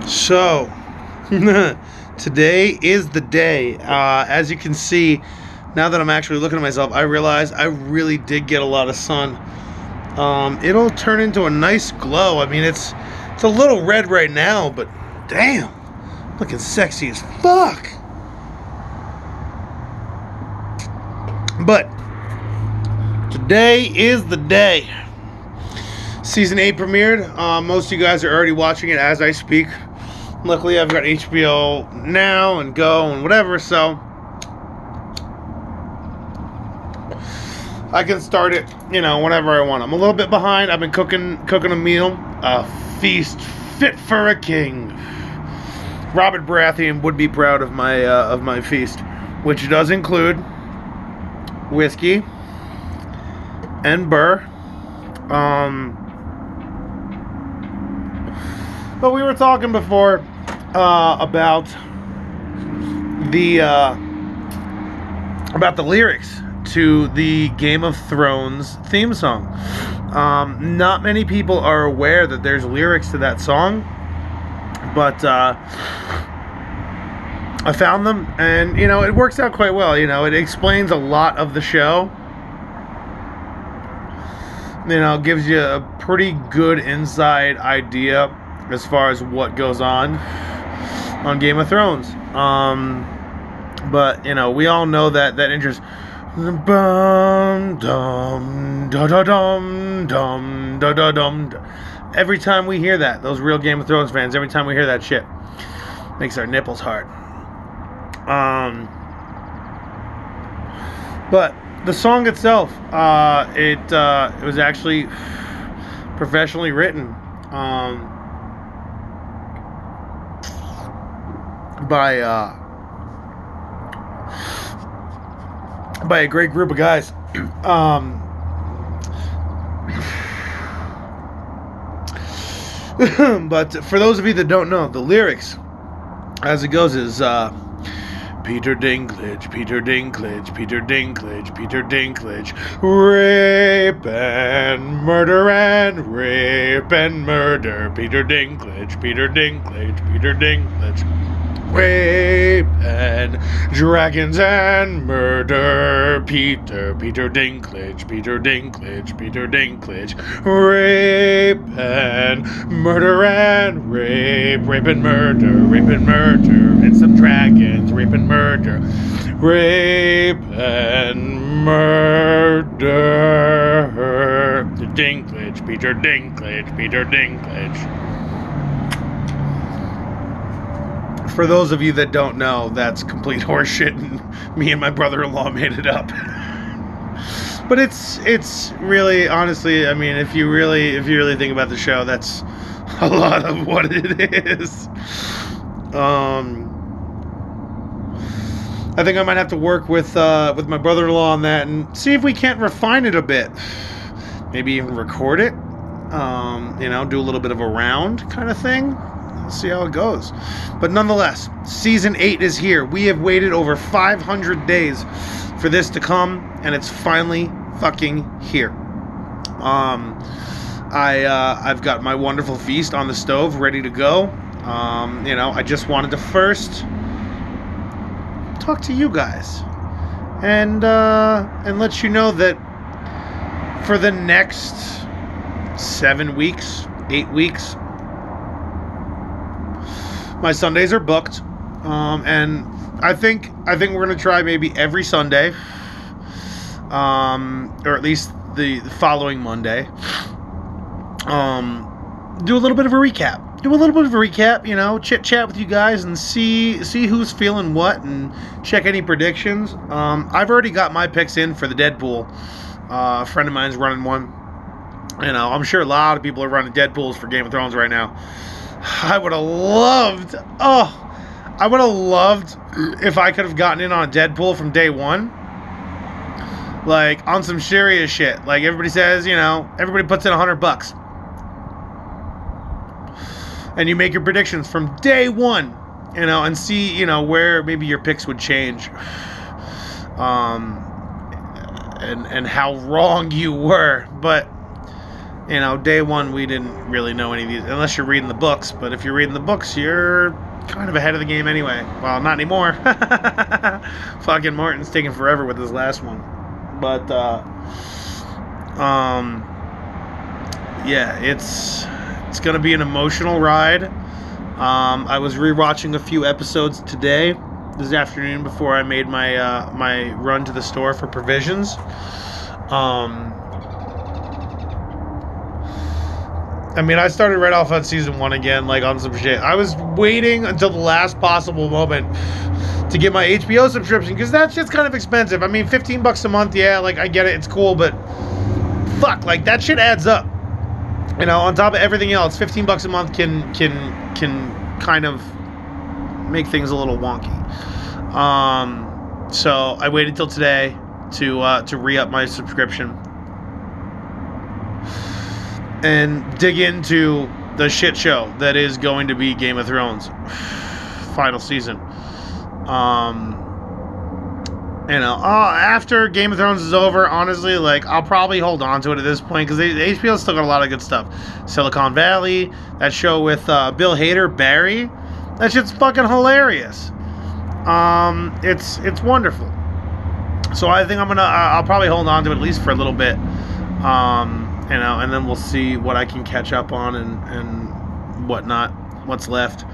So, today is the day. As you can see, now that I'm actually looking at myself, I realize I really did get a lot of sun. It'll turn into a nice glow. I mean, it's a little red right now, but damn, looking sexy as fuck. But today is the day. Season 8 premiered. Most of you guys are already watching it as I speak. Luckily, I've got HBO Now and Go and whatever, so I can start it, whenever I want. I'm a little bit behind. I've been cooking a meal, a feast fit for a king. Robert Baratheon would be proud of my feast, which does include whiskey and burr. But we were talking before about the lyrics to the Game of Thrones theme song. Not many people are aware that there's lyrics to that song, but I found them, and it works out quite well. It explains a lot of the show. Gives you a pretty good inside idea as far as what goes on Game of Thrones. But we all know that interest. Bum dum da da dum dum da da dum. Every time we hear that, those real Game of Thrones fans, every time we hear that shit, makes our nipples hard. But the song itself, it was actually professionally written by a great group of guys. But for those of you that don't know, the lyrics, as it goes, is Peter Dinklage, Peter Dinklage, Peter Dinklage, Peter Dinklage, rape and murder and rape and murder, Peter Dinklage, Peter Dinklage, Peter Dinklage, rape and dragons and murder, Peter Dinklage, Peter Dinklage, Peter Dinklage, rape and murder and rape, rape and murder, and some dragons, rape and murder, rape and murder, Dinklage, Peter Dinklage, Peter Dinklage. For those of you that don't know, that's complete horseshit, and me and my brother-in-law made it up. But it's really, honestly, I mean, if you really think about the show, that's a lot of what it is. I think I might have to work with my brother-in-law on that and see if we can't refine it a bit. Maybe even record it. Do a little bit of a round kind of thing. See how it goes. But nonetheless, season 8 is here. We have waited over 500 days for this to come, and it's finally fucking here. I've got my wonderful feast on the stove ready to go. I just wanted to first talk to you guys and let you know that for the next 7 weeks, 8 weeks, my Sundays are booked, and I think we're gonna try maybe every Sunday, or at least the following Monday. Do a little bit of a recap. Chit chat with you guys and see who's feeling what, and check any predictions. I've already got my picks in for the Deadpool. A friend of mine's running one. I'm sure a lot of people are running Deadpools for Game of Thrones right now. I would have loved if I could have gotten in on a Deadpool from day one. Like, on some serious shit. Like everybody says, everybody puts in $100. And you make your predictions from day one, and see, where maybe your picks would change. And how wrong you were. But You know, day one, we didn't really know any of these, unless you're reading the books. But if you're reading the books, you're kind of ahead of the game anyway. Well, not anymore. Fucking Martin's taking forever with his last one. But, yeah, it's going to be an emotional ride. I was rewatching a few episodes today, this afternoon, before I made my my run to the store for provisions. I mean, I started right off on season 1 again, like on some shit. I was waiting until the last possible moment to get my HBO subscription, because that shit's kind of expensive. I mean, $15 a month, yeah, like, I get it, it's cool, but fuck, like, that shit adds up. You know, on top of everything else, $15 a month can kind of make things a little wonky. So I waited till today to re-up my subscription and dig into the shit show that is going to be Game of Thrones final season. You know, after Game of Thrones is over, honestly, like, I'll probably hold on to it at this point, because HBO's still got a lot of good stuff. Silicon Valley, that show with Bill Hader, Barry, that shit's fucking hilarious. It's wonderful. So I think I'll probably hold on to it at least for a little bit. You know, and then we'll see what I can catch up on and whatnot, what's left.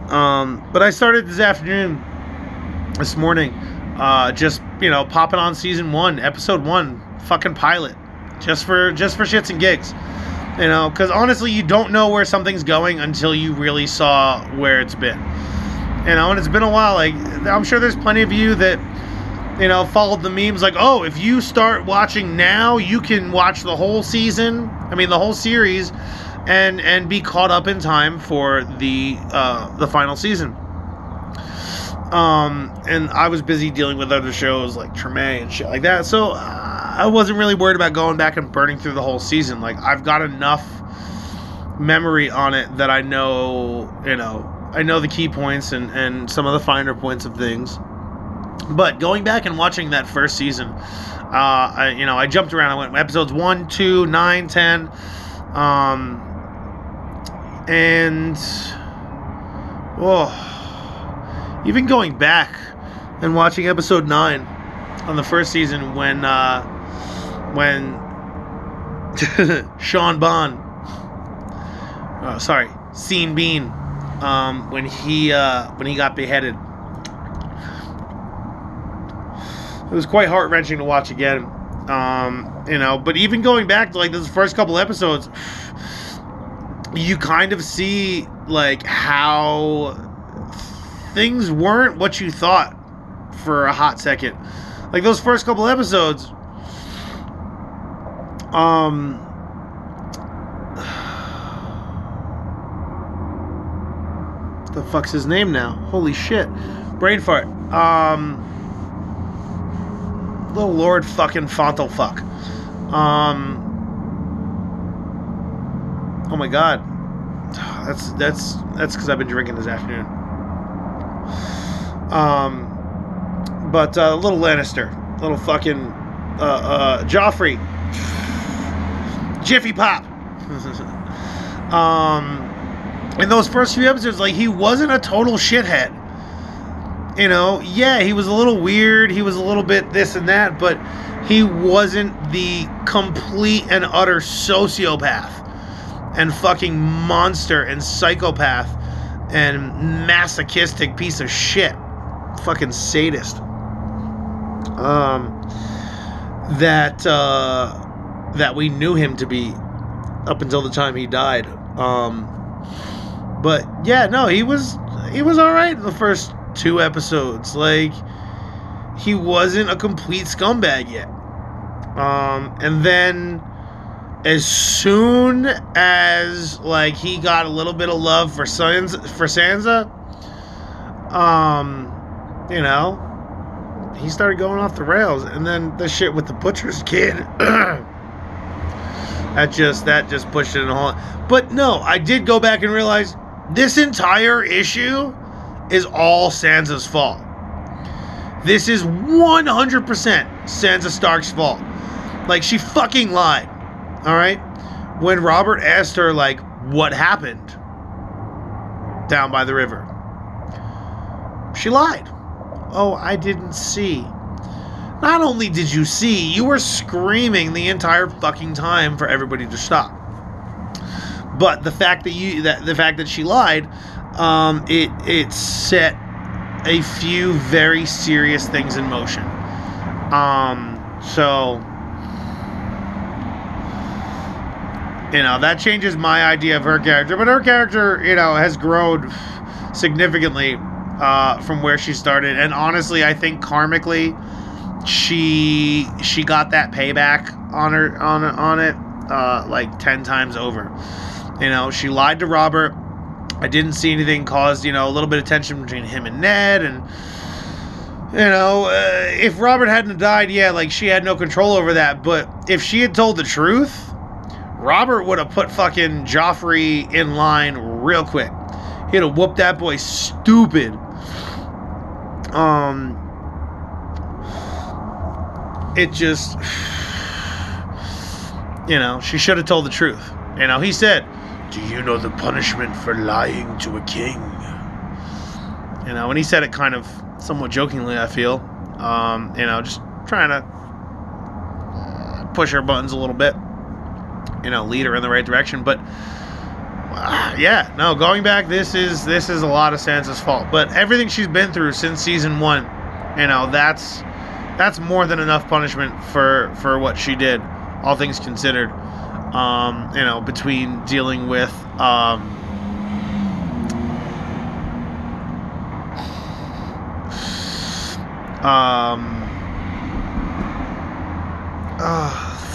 But I started this morning, just, you know, popping on season 1, episode 1, fucking pilot, just for shits and gigs, you know, because honestly, you don't know where something's going until you really saw where it's been, you know, and it's been a while. Like, I'm sure there's plenty of you that, you know, followed the memes like, oh, if you start watching now, you can watch the whole season, the whole series, and be caught up in time for the final season. And I was busy dealing with other shows like Treme and shit like that, so I wasn't really worried about going back and burning through the whole season. Like, I've got enough memory on it that I know, you know, I know the key points and some of the finer points of things. But going back and watching that first season, I jumped around. I went episodes 1, 2, 9, 10, and even going back and watching episode 9 on the first season when Sean Bean, when he got beheaded. It was quite heart-wrenching to watch again. You know, but even going back to, like, those first couple episodes, you kind of see, like, how things weren't what you thought for a hot second. Like, those first couple episodes, the fuck's his name now? Holy shit. Brain fart. Little Lord fucking Fauntlefuck. Oh my god. That's because I've been drinking this afternoon. But little Lannister, little fucking Joffrey, Jiffy Pop. In those first few episodes, like, he wasn't a total shithead. You know, yeah, he was a little weird, he was a little bit this and that, but he wasn't the complete and utter sociopath and fucking monster and psychopath and masochistic piece of shit. Fucking sadist. That we knew him to be up until the time he died. But yeah, no, he was alright in the first 2 episodes. Like, he wasn't a complete scumbag yet. And then as soon as, like, he got a little bit of love for Sansa, you know, he started going off the rails. And then the shit with the butcher's kid, that just pushed it in a hole. But no, I did go back and realize this entire issue is all Sansa's fault. This is 100% Sansa Stark's fault. Like, she fucking lied. Alright? when Robert asked her, like, what happened down by the river, she lied. Oh, I didn't see. Not only did you see, you were screaming the entire fucking time for everybody to stop. But the fact that she lied, it set a few very serious things in motion. So, you know, that changes my idea of her character. But her character, you know, has grown significantly from where she started. And honestly, I think karmically, she got that payback on it like 10 times over. You know, she lied to Robert. I didn't see anything, caused, you know, a little bit of tension between him and Ned. And, you know, if Robert hadn't died, yeah, like, she had no control over that. But if she had told the truth, Robert would have put fucking Joffrey in line real quick. He'd have whooped that boy stupid. It just, you know, she should have told the truth. You know, he said, "Do you know the punishment for lying to a king?" You know, and he said it kind of somewhat jokingly, I feel. You know, just trying to push her buttons a little bit. You know, lead her in the right direction. But, yeah, no, going back, this is a lot of Sansa's fault. But everything she's been through since season 1, you know, that's more than enough punishment for what she did, all things considered. You know, between dealing with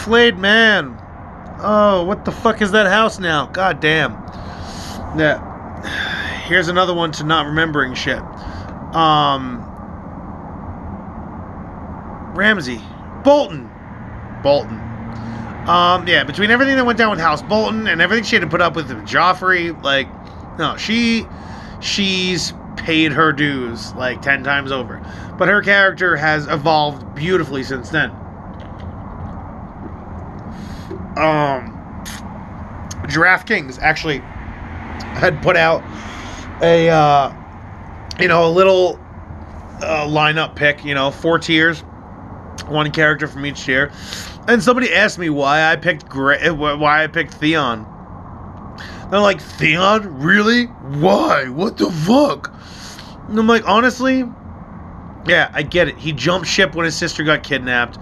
flayed man. Oh, what the fuck is that house now? God damn. Yeah. Here's another one to not remembering shit. Ramsay. Bolton. Yeah, between everything that went down with House Bolton and everything she had to put up with Joffrey, like, no, she's paid her dues like 10 times over. But her character has evolved beautifully since then. DraftKings actually had put out a you know, a little lineup pick, you know, 4 tiers, 1 character from each tier. And somebody asked me why I picked Theon. They're like, Theon? Really? Why? What the fuck? And I'm like, honestly, yeah, I get it. He jumped ship when his sister got kidnapped.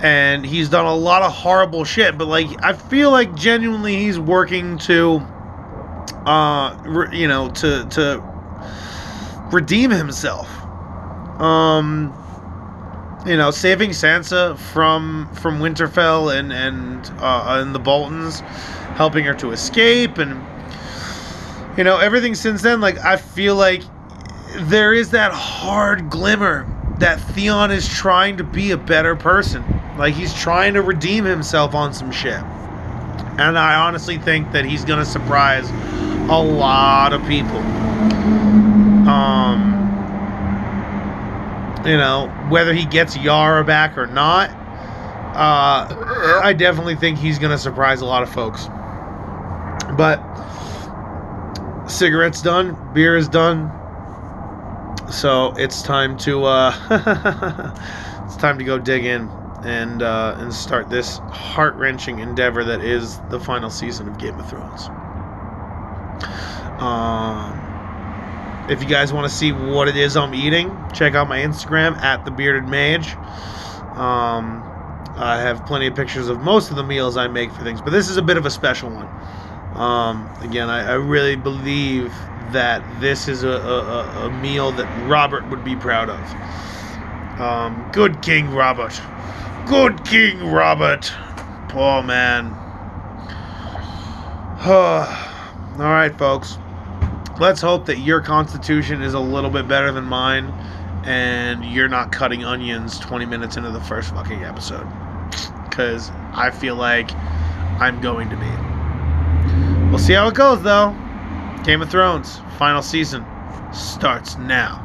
And he's done a lot of horrible shit. But, like, I feel like genuinely he's working to, you know, to redeem himself. You know, saving Sansa from Winterfell and the Boltons, helping her to escape, and, you know, everything since then. Like, I feel like there is that hard glimmer that Theon is trying to be a better person. Like, he's trying to redeem himself on some shit. And I honestly think that he's gonna surprise a lot of people. You know, whether he gets Yara back or not, I definitely think he's going to surprise a lot of folks. But cigarette's done, beer is done, so it's time to it's time to go dig in and start this heart-wrenching endeavor that is the final season of Game of Thrones. If you guys want to see what it is I'm eating, check out my Instagram at TheBeardedMage. I have plenty of pictures of most of the meals I make for things, but this is a bit of a special one. Again, I really believe that this is a meal that Robert would be proud of. Good King Robert. Good King Robert. Poor man. Alright, folks. Let's hope that your constitution is a little bit better than mine and you're not cutting onions 20 minutes into the first fucking episode. Because I feel like I'm going to be. We'll see how it goes, though. Game of Thrones, final season, starts now.